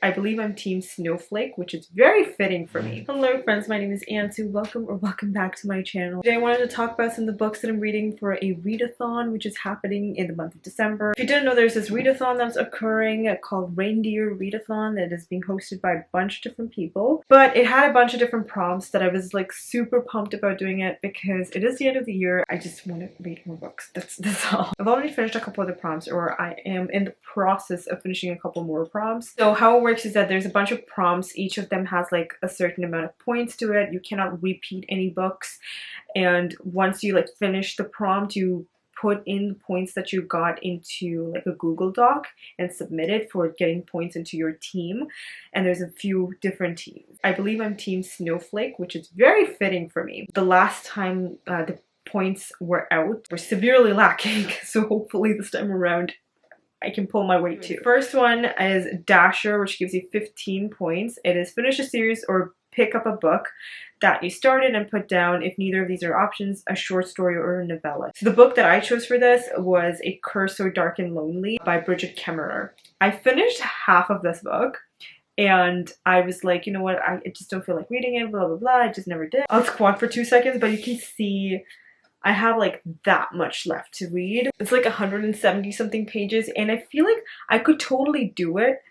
I believe I'm Team Snowflake, which is very fitting for me. Hello friends, my name is Ansu. Welcome back to my channel. Today I wanted to talk about some of the books that I'm reading for a readathon, which is happening in the month of December. If you didn't know, there's this readathon that's occurring called Reindeer Readathon that is being hosted by a bunch of different people. But it had a bunch of different prompts that I was like super pumped about doing it because it is the end of the year. I just want to read more books. That's all. I've already finished a couple of the prompts, or I am in the process of finishing a couple more prompts. So how it works is that there's a bunch of prompts. Each of them has like a certain amount of points to it. You cannot repeat any books. And once you like finish the prompt, you put in the points that you got into like a Google Doc and submit it for getting points into your team. And there's a few different teams. I believe I'm Team Snowflake, which is very fitting for me. The last time the points were out were severely lacking. So hopefully this time around I can pull my weight too. First one is Dasher, which gives you 15 points. It is finish a series or pick up a book that you started and put down. If neither of these are options, a short story or a novella. So the book that I chose for this was A Curse So Dark and Lonely by Bridget Kemmerer. I finished half of this book and I was like, you know what, I just don't feel like reading it, blah, blah, blah. I just never did. I'll squat for 2 seconds, but you can see I have like that much left to read. It's like 170 something pages and I feel like I could totally do it,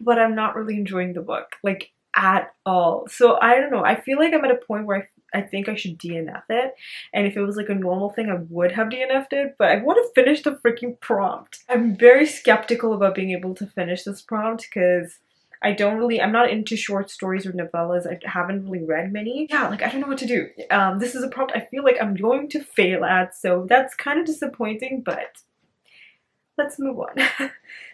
but I'm not really enjoying the book like at all. So I don't know, I feel like I'm at a point where I think I should DNF it, and if it was like a normal thing I would have DNF'd it, but I want to finish the freaking prompt. I'm very skeptical about being able to finish this prompt because I'm not into short stories or novellas. I haven't really read many. Yeah, like I don't know what to do. This is a prompt I feel like I'm going to fail at, so that's kind of disappointing, but let's move on.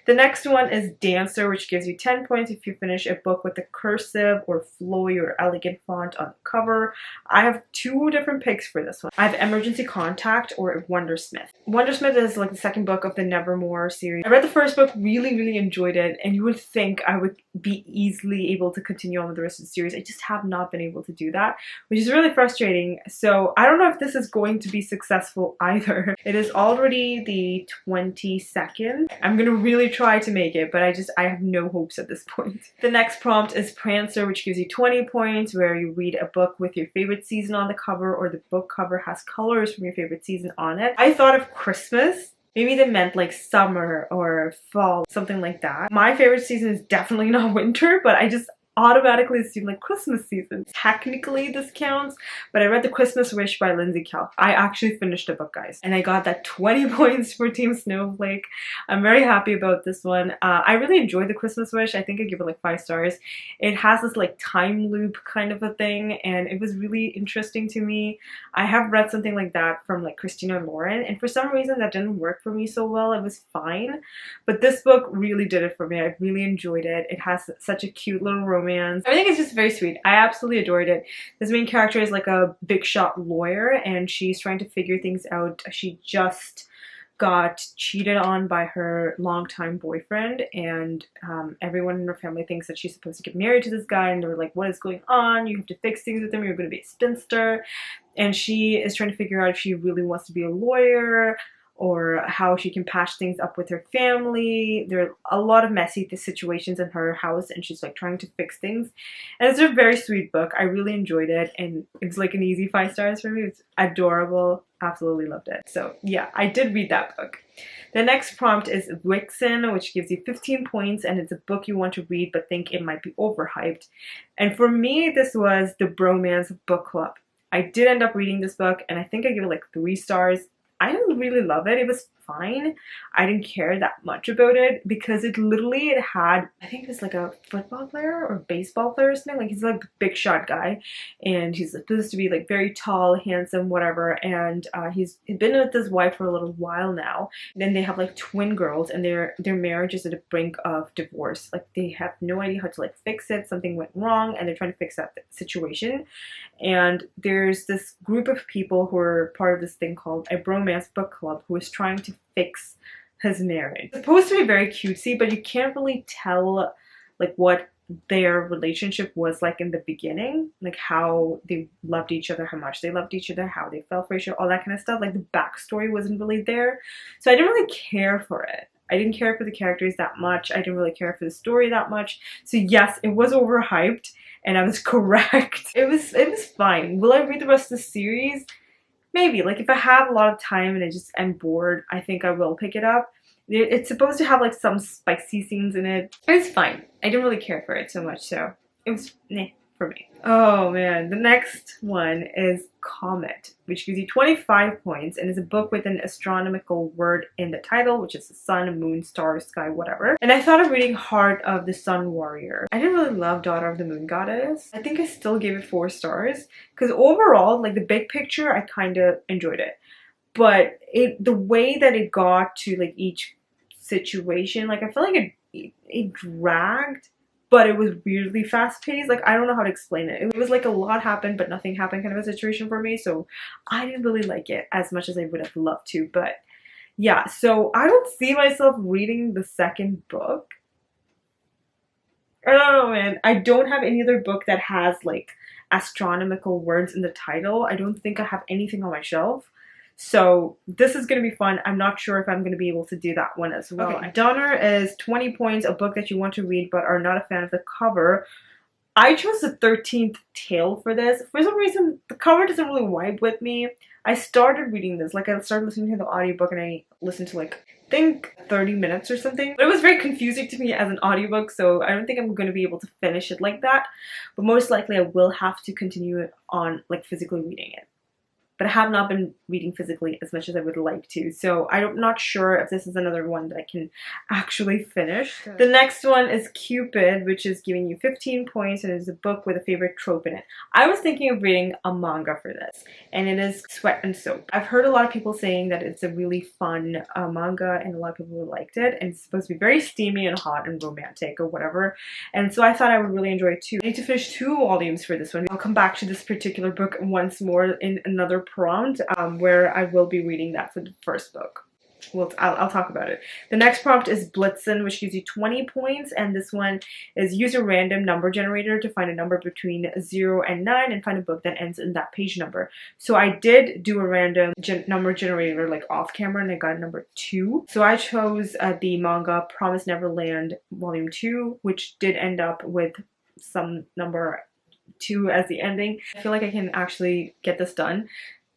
The next one is Dancer, which gives you 10 points if you finish a book with a cursive or flowy or elegant font on the cover. I have 2 different picks for this one. I have Emergency Contact or Wondersmith. Wondersmith is like the second book of the Nevermore series. I read the first book, really enjoyed it, and you would think I would be easily able to continue on with the rest of the series. I just have not been able to do that, which is really frustrating. So I don't know if this is going to be successful either. It is already the 22nd. I'm gonna really try to make it, but I have no hopes at this point. The next prompt is Prancer, which gives you 20 points, where you read a book with your favorite season on the cover, or the book cover has colors from your favorite season on it. I thought of Christmas. Maybe they meant like summer or fall, something like that. My favorite season is definitely not winter, but I just automatically assume like Christmas season. Technically this counts, but I read The Christmas Wish by Lindsay Kelk. I actually finished the book, guys, and I got that 20 points for Team Snowflake. I'm very happy about this one. I really enjoyed The Christmas Wish. I think I give it like 5 stars. It has this like time loop kind of a thing, and it was really interesting to me. I have read something like that from like Christina Lauren, and for some reason that didn't work for me so well. It was fine, but this book really did it for me. I really enjoyed it. It has such a cute little romance. Everything is just very sweet. I absolutely adored it. This main character is like a big shot lawyer and she's trying to figure things out. She just got cheated on by her longtime boyfriend, and everyone in her family thinks that she's supposed to get married to this guy, and they're like, what is going on? You have to fix things with him. You're going to be a spinster. And she is trying to figure out if she really wants to be a lawyer, or how she can patch things up with her family. There are a lot of messy situations in her house, and she's like trying to fix things. And it's a very sweet book. I really enjoyed it, and it's like an easy 5 stars for me. It's adorable. Absolutely loved it. So yeah, I did read that book. The next prompt is Vixen, which gives you 15 points, and it's a book you want to read but think it might be overhyped. And for me, this was the Bromance Book Club. I did end up reading this book, and I think I gave it like 3 stars. I didn't really love it. It was fine. I didn't care that much about it because it had, I think it was like a football player or baseball player or something. Like he's like a big shot guy, and he's supposed to be like very tall, handsome, whatever. And he's been with his wife for a little while now. Then they have like twin girls, and their marriage is at the brink of divorce. Like they have no idea how to like fix it. Something went wrong, and they're trying to fix that situation. And there's this group of people who are part of this thing called a Bromance Book Club who is trying to fix his marriage. It's supposed to be very cutesy, but you can't really tell like what their relationship was like in the beginning, like how they loved each other, how much they loved each other, how they fell for each other, all that kind of stuff. Like the backstory wasn't really there, so I didn't really care for it. I didn't care for the characters that much. I didn't really care for the story that much. So yes, it was overhyped, and I was correct. It was fine. Will I read the rest of the series? Maybe. Like if I have a lot of time and I'm bored, I think I will pick it up. It's supposed to have like some spicy scenes in it. It's fine. I didn't really care for it so much, so it was meh for me. Oh man, the next one is Comet, which gives you 25 points and is a book with an astronomical word in the title, which is the sun, moon, star, sky, whatever. And I thought of reading Heart of the Sun Warrior. I didn't really love Daughter of the Moon Goddess. I think I still gave it 4 stars because overall, like the big picture, I kind of enjoyed it. But the way that it got to like each situation, like I feel like it dragged, but it was weirdly fast paced. Like I don't know how to explain it. It was like a lot happened but nothing happened kind of a situation for me, so I didn't really like it as much as I would have loved to. But yeah, so I don't see myself reading the second book. I don't know, man. I don't have any other book that has like astronomical words in the title. I don't think I have anything on my shelf. So this is going to be fun. I'm not sure if I'm going to be able to do that one as well. Okay. Donner is 20 points, a book that you want to read but are not a fan of the cover. I chose the 13th Tale for this. For some reason, the cover doesn't really vibe with me. I started reading this, like I started listening to the audiobook and I listened to like, I think 30 minutes or something. But it was very confusing to me as an audiobook, so I don't think I'm going to be able to finish it like that. But most likely I will have to continue it on like physically reading it. But I have not been reading physically as much as I would like to. So I'm not sure if this is another one that I can actually finish. Good. The next one is Cupid, which is giving you 15 points and is a book with a favorite trope in it. I was thinking of reading a manga for this, and it is Sweat and Soap. I've heard a lot of people saying that it's a really fun manga and a lot of people liked it, and it's supposed to be very steamy and hot and romantic or whatever. And so I thought I would really enjoy it too. I need to finish 2 volumes for this one. I'll come back to this particular book once more in another prompt where I will be reading that for the first book. Well, I'll talk about it. The next prompt is Blitzen, which gives you 20 points, and this one is use a random number generator to find a number between 0 and 9 and find a book that ends in that page number. So I did do a random number generator like off camera and I got number 2. So I chose the manga Promise Neverland Volume 2, which did end up with some number 2 as the ending. I feel like I can actually get this done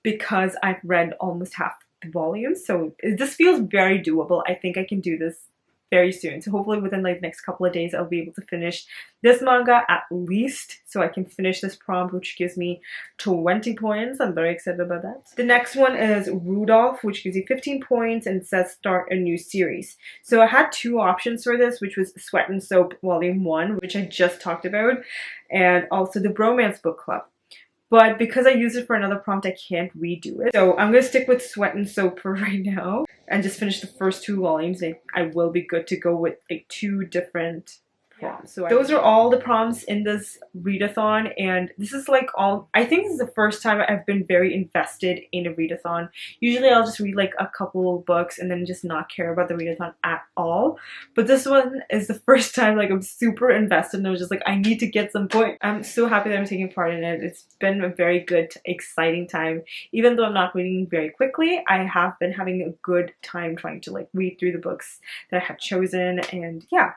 because I've read almost half the volume, so this feels very doable. I think I can do this very soon. So hopefully within like the next couple of days I'll be able to finish this manga at least, so I can finish this prompt, which gives me 20 points. I'm very excited about that. The next one is Rudolph, which gives you 15 points and says start a new series. So I had 2 options for this, which was Sweat and Soap Volume 1, which I just talked about, and also the Bromance Book Club. But because I used it for another prompt, I can't redo it. So I'm going to stick with Sweat and Soap for right now and just finish the first 2 volumes. I will be good to go with like 2 different prompts. So those are all the prompts in this readathon, and this is like all, I think this is the first time I've been very invested in a readathon. Usually I'll just read like a couple books and then just not care about the readathon at all, but this one is the first time like I'm super invested and I was just like, I need to get some points. I'm so happy that I'm taking part in it. It's been a very good, exciting time. Even though I'm not reading very quickly, I have been having a good time trying to like read through the books that I have chosen, and yeah,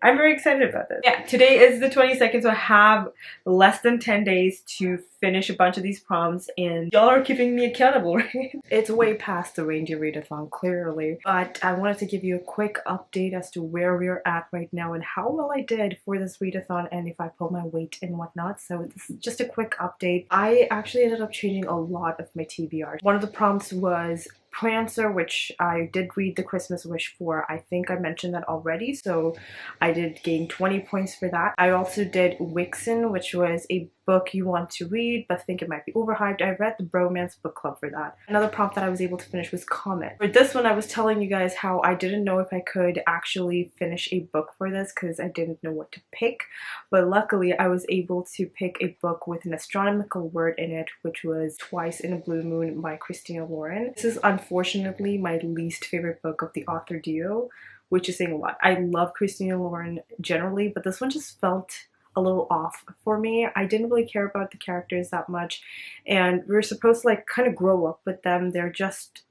I'm very excited about this. Yeah, today is the 22nd, so I have less than 10 days to finish a bunch of these prompts, and y'all are keeping me accountable, right? It's way past the Reindeer Readathon, clearly, but I wanted to give you a quick update as to where we're at right now and how well I did for this readathon and if I pulled my weight and whatnot. So this is just a quick update. I actually ended up changing a lot of my TBR. One of the prompts was Prancer, which I did read The Christmas Wish for. I think I mentioned that already, so I did gain 20 points for that. I also did Wixen, which was a book you want to read but think it might be overhyped. I read the Bromance Book Club for that. Another prompt that I was able to finish was Comet. For this one, I was telling you guys how I didn't know if I could actually finish a book for this because I didn't know what to pick, but luckily I was able to pick a book with an astronomical word in it, which was Twice in a Blue Moon by Christina Lauren. This is unfortunately my least favorite book of the author duo, which is saying a lot. I love Christina Lauren generally, but this one just felt a little off for me. I didn't really care about the characters that much, and we were supposed to like kind of grow up with them. They're just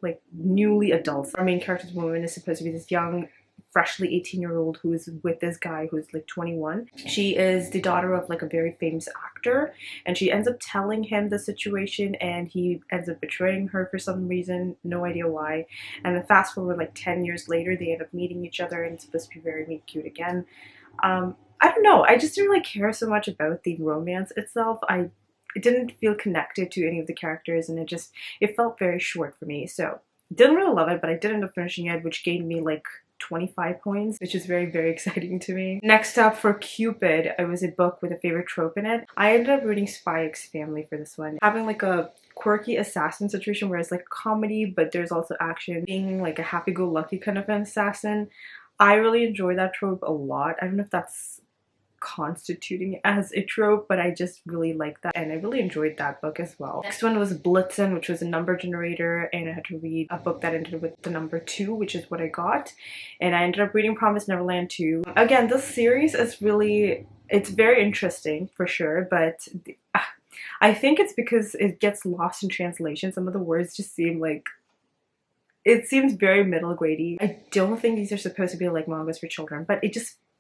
like newly adults. Our main character's woman is supposed to be this young, freshly 18-year-old who is with this guy who's like 21. She is the daughter of like a very famous actor, and she ends up telling him the situation, and he ends up betraying her for some reason, no idea why. And then fast forward like 10 years later, they end up meeting each other, and it's supposed to be very meet cute again. I don't know, I just didn't really care so much about the romance itself. I didn't feel connected to any of the characters, and it felt very short for me. So didn't really love it, but I did end up finishing it, which gained me like 25 points, which is very, very exciting to me. Next up, for Cupid, it was a book with a favorite trope in it. I ended up reading Spy X Family for this one. Having like a quirky assassin situation where it's like comedy, but there's also action. Being like a happy-go-lucky kind of an assassin. I really enjoy that trope a lot. I don't know if that's constituting as a trope, but I just really like that, and I really enjoyed that book as well. Next one was Blitzen, which was a number generator, and I had to read a book that ended with the number 2, which is what I got, and I ended up reading Promised Neverland 2. Again, this series is it's very interesting for sure, but I think it's because it gets lost in translation. Some of the words just seem like it seems very middle grade-y. I don't think these are supposed to be like mangas for children, but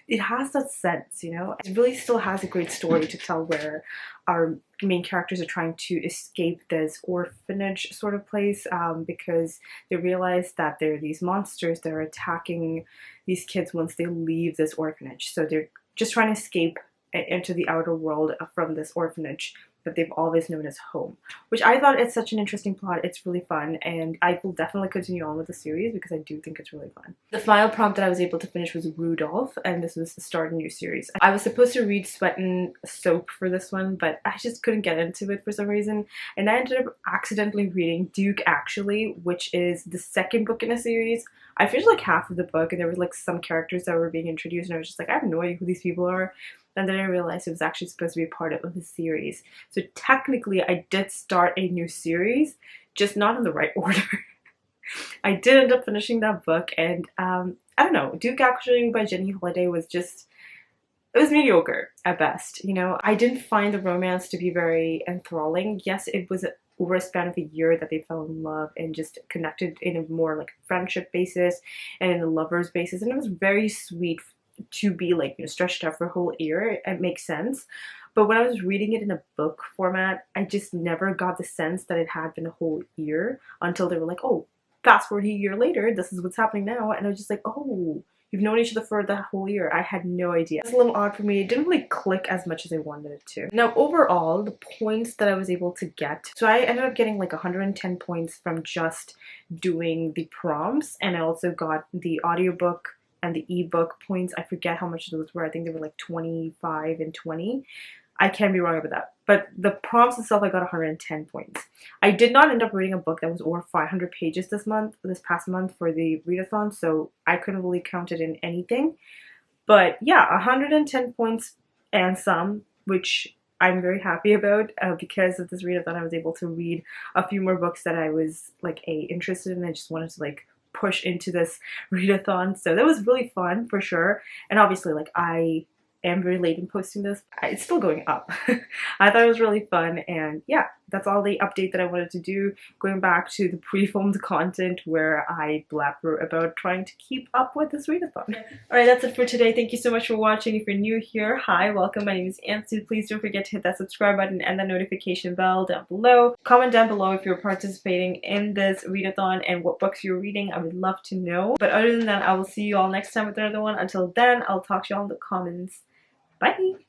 it has that sense, you know? It really still has a great story to tell, where our main characters are trying to escape this orphanage sort of place because they realize that there are these monsters that are attacking these kids once they leave this orphanage. So they're just trying to escape into the outer world from this orphanage that they've always known as home, which I thought it's such an interesting plot. It's really fun, and I will definitely continue on with the series because I do think it's really fun. The final prompt that I was able to finish was Rudolph, and this was the start of a new series. I was supposed to read Sweat and Soap for this one, but I just couldn't get into it for some reason, and I ended up accidentally reading Duke Actually, which is the second book in a series. I finished like half of the book, and there was like some characters that were being introduced, and I was just like, I have no idea who these people are. And then I realized it was actually supposed to be part of the series. So technically I did start a new series, just not in the right order. I did end up finishing that book, and I don't know, Duke Actually by Jenny Holiday was just, it was mediocre at best, you know? I didn't find the romance to be very enthralling. Yes, it was over a span of a year that they fell in love and just connected in a more like friendship basis and in a lover's basis, and it was very sweet to be like, you know, stretched out for a whole year. It makes sense. But when I was reading it in a book format, I just never got the sense that it had been a whole year until they were like, oh, fast forward a year later, this is what's happening now. And I was just like, oh, you've known each other for that whole year. I had no idea. It's a little odd for me. It didn't really click as much as I wanted it to. Now, overall, the points that I was able to get, so I ended up getting like 110 points from just doing the prompts, and I also got the audiobook and the ebook points. I forget how much those were. I think they were like 25 and 20. I can be wrong about that. But the prompts itself, I got 110 points. I did not end up reading a book that was over 500 pages this past month for the readathon, so I couldn't really count it in anything. But yeah, 110 points and some, which I'm very happy about because of this readathon. I was able to read a few more books that I was like interested in. I just wanted to like push into this readathon, so that was really fun for sure. And obviously, like, I am very late in posting this. It's still going up. I thought it was really fun, and yeah, that's all the update that I wanted to do. Going back to the pre-filmed content where I blabber about trying to keep up with this readathon. Alright, that's it for today. Thank you so much for watching. If you're new here, hi, welcome. My name is Ansu. Please don't forget to hit that subscribe button and the notification bell down below. Comment down below if you're participating in this readathon and what books you're reading. I would love to know. But other than that, I will see you all next time with another one. Until then, I'll talk to you all in the comments. Bye!